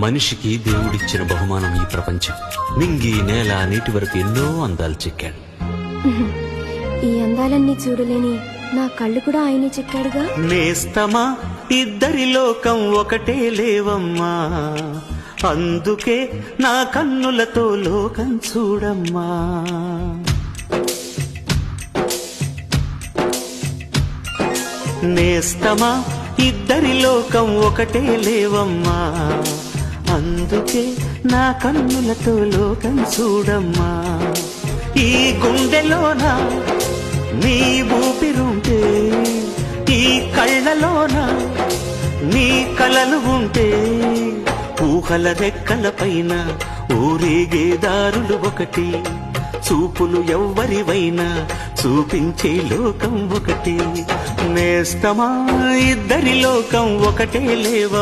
మనిషికి దేవుడిచ్చిన బహుమానం ఈ ప్రపంచం. నింగి నేల నీటి వరకు ఎన్నో అందాలు చెక్కాడు. ఈ అందాలన్నీ చూడలేని నా కళ్ళు కూడా ఆయనే చెక్కాడుగా. నేస్తమా ఇద్దరి లోకం ఒకటే లేవమ్మా, అందుకే నా కన్నులతో లోకం చూడమ్మా. నేస్తమా ఇద్దరి లోకం ఒకటే లేవమ్మా, అందుకే నా కన్నులతో లోకం చూడమ్మా. ఈ గుండెలోన నీ ఊపిరుంటే, ఈ కళ్ళలోన నీ కలలు ఉంటే, ఊహల రెక్కల పైన ఊరేగే దారులు ఒకటి, చూపులు ఎవ్వరివైనా చూపించే లోకం ఒకటి. నేస్తమా ఇద్దరి లోకం ఒకటే లేవ.